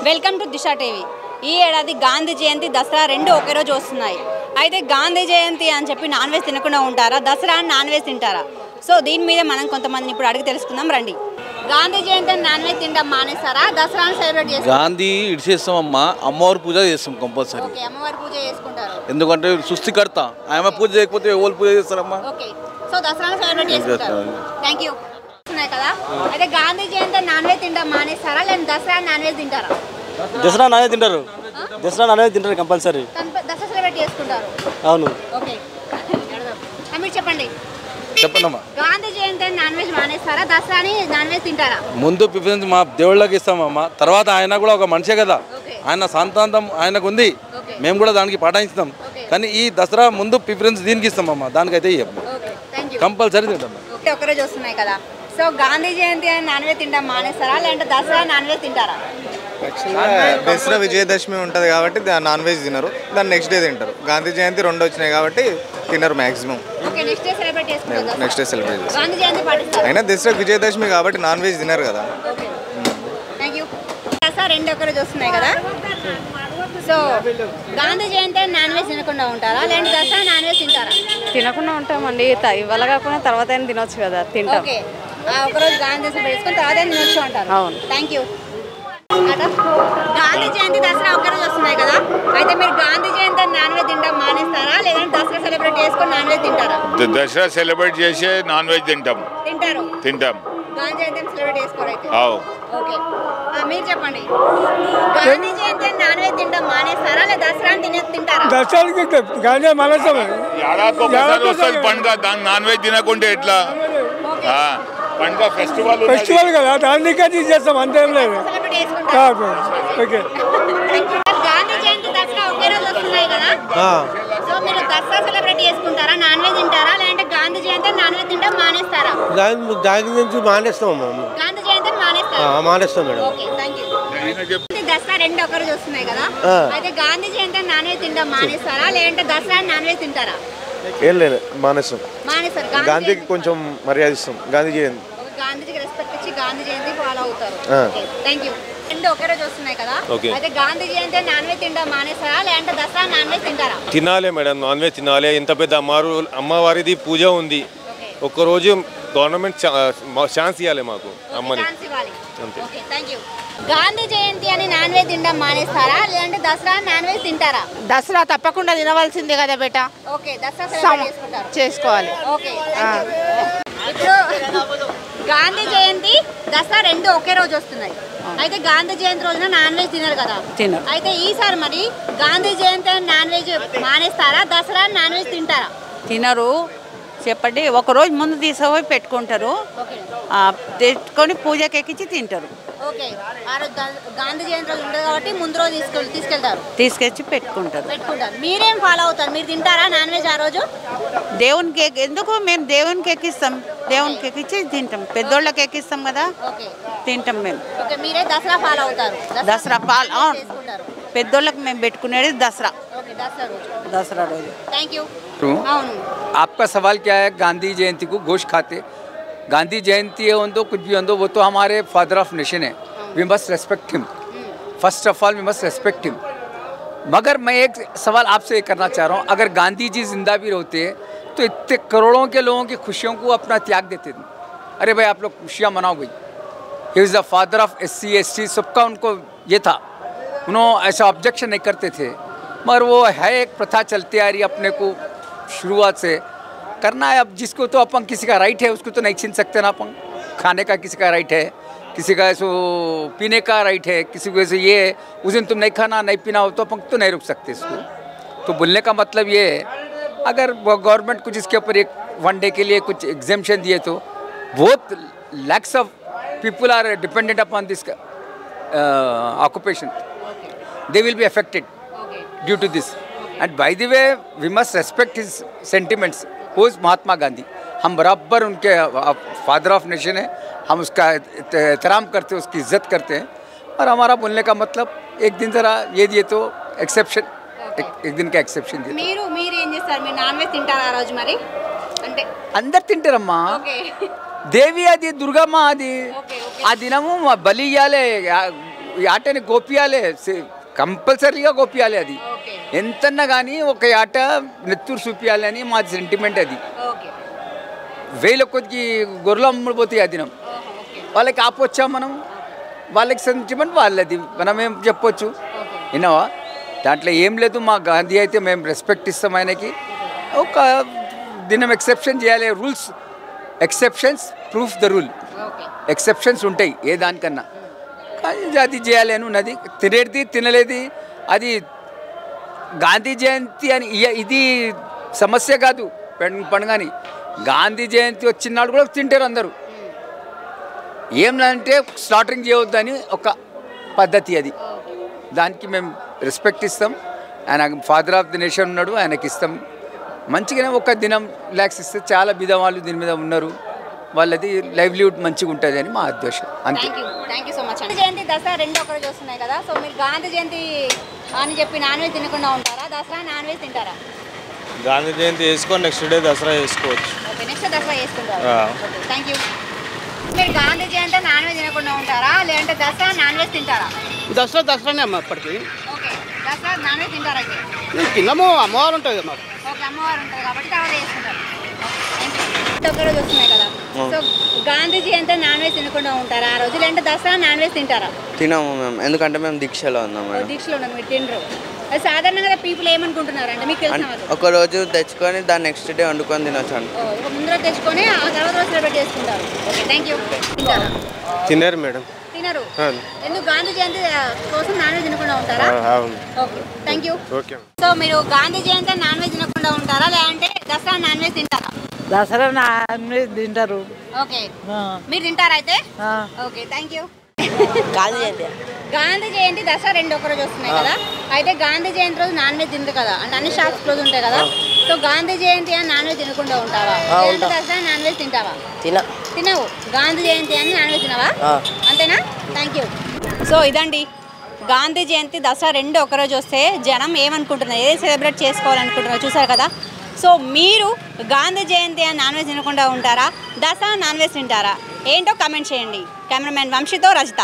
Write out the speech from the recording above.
Welcome to Disha TV. ఈ ఏడాది గాంధీ జయంతి దసరా రెండు ఒకే రోజు వస్తున్నాయి. అయితే గాంధీ జయంతి అని చెప్పి నాన్ వెజ్ తినకుండా ఉంటారా, దసరా నాన్ వెజ్ తింటారా? సో దీని మీద మనం కొంతమంది ఇప్పుడు అడిగి తెలుసుకుందాం రండి. గాంధీ జయంతి నాన్ వెజ్ తినడం మానేస్తారా, దసరాను సెలబ్రేట్ చేస్తారా? గాంధీ ఇడిచేస్తామమ్మా, అమ్మవారి పూజ చేస్తాం కంపల్సరీ. ఓకే, అమ్మవారి పూజ చేసుకుంటారు. ఎందుకంటే సృష్టికర్త ఆమె పూజ చేయకపోతే ఎవరు పూజ చేస్తారమ్మా? ఓకే, సో దసరాను సెలబ్రేట్ చేసుకుంటారు. Thank you. ఉన్నాయి కదా, అయితే గాంధీ జయంతి నాన్ వెజ్ తినడం మానేస్తారా, లేదా దసరా నాన్ వెజ్ తింటారా? దసరా నాన్ వెజ్ తింటారు. దసరా నాన్ వెజ్ తింటారు కంపల్సరీ. దసరా సెలబ్రేట్ చేసుకుంటారు. అవును. ఓకే, మీరు చెప్పండి. చెప్పండమ్మా. Gandhi Jayanti non veg మానేస్తారా, దసరాని non veg తింటారా? ముందు ప్రిఫరెన్స్ మా దేవుళ్ళకి ఇస్తామమ్మా, తర్వాత ఆయన కూడా ఒక మనిషే కదా, ఆయన సంతాంతం ఆయనకు ఉంది, మేము కూడా దానికి పాటిస్తాం. కానీ ఈ దసరా ముందు ప్రిఫరెన్స్ దీనికి ఇస్తామమ్మా, దానికైతే కంపల్సరీ తింటాం. ఒకరోజు వస్తున్నాయి కదా, so Gandhi Jayanti non veg తింటాం మానేస్తారా, లేదంటే దసరా నాన్ వెజ్ తింటారా? దసరా విజయదశమి ఉంటుంది కాబట్టి నాన్ వెజ్ తినరు, దాన్ని నెక్స్ట్ డే తింటారు. గాంధీ జయంతి రెండు వచ్చినాయి కాబట్టి తినరు మ్యాక్సిమం. నెక్స్ట్ డే సెలబ్రేట్ చేసుకుంటారు. గాంధీ జయంతి పాటిస్తారు. అయినా దసరా విజయదశమి కాబట్టి నాన్ వెజ్ తినరు కదా. Thank you. దసరా రెండు ఒకరోజు వస్తున్నాయి కదా, so Gandhi Jayanti non veg తినకుండా ఉంటారా, లేదంటే దసరా నాన్ వెజ్ తింటారా? తినకుండా ఉంటామండి, ఇవాళ కాకుండా తర్వాత అయినా తినొచ్చు కదా, తింటాం. ఓకే, ఒకరోజు గాంధీ జయంతి పెట్టుకుని తర్వాత తినొచ్చు అంటారు. అవును. Thank you. గాంధీ జయంతి దసరా ఒకరోజు వస్తున్నాయి కదా, అయితే మీరు గాంధీ జయంతి నాన్ వెజ్ తింటాం మానేస్తారా, లేదంటే దసరా సెలబ్రేట్ చేసుకొని నాన్ వెజ్ తింటారా? దసరా సెలబ్రేట్ చేసి నాన్ వెజ్ తింటాం. తింటాం. గాంధీ జయంతి సెలబ్రేట్ చేసుకోరైతే. ఓకే, మీరు చెప్పండి. గాంధీ జయంతి నాన్ వెజ్ తింటాం మానేస్తారా, లేదా దసరా తింటారా? వస్తుంది పండుగ, దాని నాన్ వెజ్ తినకుంటే ఎట్లా? పండుగ ఫెస్టివల్ కదా, దాన్ని చేస్తాం, అంతేం లేదు. గాంధీ జయంతి దసరా ఒకే రోజు వస్తున్నాయి కదా, సో మీరు దసరా సెలబ్రేట్ చేసుకుంటారా, నాన్ వెజ్ తింటారా, లేదంటే గాంధీ జయంతి నాన్ వెజ్ తింటాం మానేస్తారా? దాని నుంచి మానేస్తాం. గాంధీ జయంతి మానేస్తారా? మానేస్తాం madam. Okay, thank you. Dasara రెండు ఒక రోజు వస్తున్నాయి కదా, అయితే గాంధీ జయంతి నాన్ వెజ్ తింటాం మానేస్తారా, లేదంటే దసరా నాన్ వెజ్ తింటారా? ఏం లేదు, మానేస్తాం. మానేస్తారు. గాంధీకి కొంచెం మర్యాద ఇస్తాం. గాంధీ జయంతి, గాంధీకి రెస్పెక్ట్ ఇచ్చి గాంధీ జయంతి ఫాలో అవుతారు. Thank you. రెండు ఒకే రోజు వస్తున్నాయి కదా, అయితే గాంధీ జయంతి నాన్ వెజ్ తింటాం మానేస్తారా, లేదంటే దసరా నాన్ వెజ్ తింటారా? తినాలి మేడం, నాన్ వెజ్ తినాలి. ఎంత పెద్ద అమ్మవారిది పూజ ఉంది, ఒక్కరోజు గవర్నమెంట్ ఛాన్స్ ఇవ్వాలి మాకు, అమ్మని. Okay, thank you. Gandhi Jayanti అని నాన్ వెజ్ తినడం మానేస్తారా, లేదంటే దసరా నాన్ వెజ్ తింటారా? దసరా తప్పకుండా తినవలసిందే కదా బేట. ఓకే, దసరా సెలబ్రేట్ చేసుకుంటారు. చేసుకోవాలి. ఓకే, ఇప్పుడు గాంధీ జయంతి దసరా రెండు ఒకే రోజు వస్తున్నాయి, అయితే గాంధీ జయంతి రోజున నాన్ వెజ్ తినరు కదా, అయితే ఈసారి మరి గాంధీ జయంతి నాన్ వెజ్ మానేస్తారా, దసరా నాన్ వెజ్ తింటారా? తినరు. చెప్పండి, ఒకరోజు ముందు తీసుకుపోయి పెట్టుకుంటారు, తెచ్చుకొని పూజకి ఎక్కించి తింటారు. ఓకే, ఆ రోజు గాంధీ జయంతి రోజు ఉండదు కాబట్టి ముందు రోజు తీసుకెళ్తారు, తీసుకొచ్చి పెట్టుకుంటారు. మీరేం ఫాలో అవుతారు, మీరు తింటారా నాన్ వెజ్ ఆ రోజు? దేవునికి ఎందుకు, మేము దేవునికి ఎక్కిస్తాం, దేవునికి ఎక్కించి తింటాం. పెద్దోళ్ళకి ఎక్కిస్తాం కదా, తింటాం మేము. మీరే దసరా ఫాలో అవుతారు? దసరా పెద్దోళ్ళకి మేము పెట్టుకునేది దసరా రోజు. Thank you. आपका सवाल क्या है? गांधी जयंती को गोश्त खाते, गांधी जयंती है तो कुछ भी हो, वो तो हमारे फादर ऑफ नेशन है, we must respect him. First of all we must respect him. मगर मैं एक सवाल आपसे करना चाह रहा हूँ, अगर गांधी जी जिंदा भी होते तो इतने करोड़ों के लोगों की खुशियों को अपना त्याग देते थे. अरे भाई आप लोग खुशियाँ मनाओ भाई, he is the father of SC ST, सबका उनको ये था, उन्होंने ऐसा ऑब्जेक्शन नहीं करते थे. मगर वो है एक प्रथा चलती आ रही, अपने को शुरुआत से करना है. अब जिसको तो अपन किसी का राइट है उसको तो नहीं छीन सकते ना अपन. खाने का किसी का राइट है, किसी का ऐसो पीने का राइट है, किसी को ऐसे ये उस दिन तुम नहीं खाना नहीं पीना हो तो अपन तो नहीं रुक सकते इसको. तो बोलने का मतलब ये है, अगर गवर्नमेंट कुछ इसके ऊपर एक वन डे के लिए कुछ एग्जेम्पशन दिए तो बहुत lakhs of people are dependent upon this occupation, they will be affected due to this. And by the way, we must respect his sentiments. Who is Mahatma Gandhi? हम बराबर उनके फादर ऑफ नेशन है, हम उसका एहतराम करते हैं, उसकी इज्जत करते हैं. और हमारा बोलने का मतलब एक दिन ज़रा ये दिए तो एक्सेप्शन, एक दिन का एक्सेप्शन दिए. మీరు ఏం చేస్తారు? మీరు నాన్ వెజ్ తింటారా ఆ రోజు? మరి అంటే అందరు తింటారమ్మా. దేవి అది దుర్గమ్మ, అది ఆ దినము బలి ఇవ్వాలి, ఆటని గోపియాలే, కంపల్సరీగా గోపియాలి. అది ఎంతన్నా కానీ ఒక ఆట నెత్తూరు చూపించాలి అని మా సెంటిమెంట్. అది వేల కొద్ది గొర్రెలు అమ్ముడిపోతాయి ఆ దినం. వాళ్ళకి ఆపొచ్చాం మనం, వాళ్ళకి సెంటిమెంట్ వాళ్ళది, మనం ఏం చెప్పొచ్చు. విన్నావా? దాంట్లో ఏం లేదు. మా గాంధీ అయితే మేము రెస్పెక్ట్ ఇస్తాం ఆయనకి. ఒక దినం ఎక్సెప్షన్ చేయాలి. Rules exceptions proof the rule. Exceptions ఉంటాయి ఏ దానికన్నా, కానీ అది చేయాలి అని ఉన్నది. తినేది తినలేది అది గాంధీ జయంతి అని ఇది సమస్య కాదు. పండుగని గాంధీ జయంతి వచ్చినాడు కూడా తింటారు అందరూ. ఏమంటే స్లాటరింగ్ చేయవద్దని ఒక పద్ధతి. అది దానికి మేము రెస్పెక్ట్ ఇస్తాం. ఆయన ఫాదర్ ఆఫ్ ది నేషన్ ఉన్నాడు, ఆయనకి ఇస్తాం. మంచిగానే ఒక దినం రిలాక్స్ ఇస్తే చాలా విధవాళ్ళు దీని మీద ఉన్నారు, వాళ్ళది లైవ్లీహుడ్ మంచిగా ఉంటుంది అని మా ఉద్దేశం. అంతే. Thank you so much. Gandhi Jayanti Dasara రెండు ఒక రోజు వస్తున్నాయి కదా, సో మీరు గాంధీ జయంతి అని చెప్పి నాన్ వెజ్ తినకుండా ఉంటారా? దసరా నాన్ వెజ్ తింటారా? గాంధీ జయంతి చేసుకొని నెక్స్ట్ డే దసరా చేసుకోవచ్చు. ఓకే, నెక్స్ట్ దసరా చేసుకుంటారు. Okay, thank you. మీరు గాంధీ జయంతి నాన్ వెజ్ తినకుండా ఉంటారా, లేదంటే దసరా నాన్ వెజ్ తింటారా? దసరానే అమ్మ ఇప్పటికి. ఓకే, దసరా నాన్ వెజ్ తింటారా? అయితే తిన్నాము, అమ్మవారు ఉంటుంది కదా. ఓకే, అమ్మవారు ఉంటుంది కాబట్టి తర్వాత చేసుకుంటారు. ఒక రోజు వస్తున్నాయి కదా, so Gandhi Jayanti non veg తినకుండా ఉంటారా ఆ రోజు, లేదంటే దసరా నాన్ వెజ్ తింటారా? తినము మేము, ఎందుకంటే మేము దీక్షలో ఉన్నాం. దీక్షలో ఉన్నాం, మీరు తినరు. సాధారణంగా పీపుల్ ఏమనుకుంటున్నారు అంటే మీకు తెలిసిన ఒక రోజు తెచ్చుకొని దాన్ని నెక్స్ట్ డే వండుకొని తినొచ్చు. ముందర తెచ్చుకొని ఆ తర్వాత రోజు సెలబ్రేట్ చేసుకుంటారు. Okay, thank you. తింటారా? తినరు మేడం. తినరు. ఎందుకు గాంధీ జయంతి కోసం నాన్ వెజ్ తినకుండా ఉంటారా? Okay, thank you. సో మీరు గాంధీ జయంతి నాన్ వెజ్ తినకుండా ఉంటారా, లేదంటే దసరా నాన్ వెజ్ తింటారా? దసరా నాన్ వెజ్ తింటారు. ఓకే, మీరు తింటారా అయితే? Okay, thank you. Gandhi Jayanti Dasara రెండు ఒక రోజు వస్తున్నాయి కదా, అయితే గాంధీ జయంతి రోజు నాన్ వెజ్ తింది కదా, అంటే అన్ని షాప్స్ క్లోజ్ ఉంటాయి కదా, సో గాంధీ జయంతి అని నాన్ వెజ్ తినకుండా ఉంటావా, లేదంటే దసరా నాన్ వెజ్ తింటావా? తినవు. గాంధీ జయంతి అని నాన్ వెజ్ తినవా? అంతేనా? Thank you. సో ఇదండి గాంధీ జయంతి దసరా రెండు ఒకరోజు వస్తే జనం ఏమనుకుంటున్నారు, ఏది సెలబ్రేట్ చేసుకోవాలనుకుంటున్నారు చూసారు కదా. సో మీరు గాంధీ జయంతి అని నాన్ వెజ్ తినకుండా ఉంటారా, దసరా నాన్ వెజ్ తింటారా? ఏంటో కామెంట్ చేయండి. కెమెరామెన్ వంశీతో రజిత.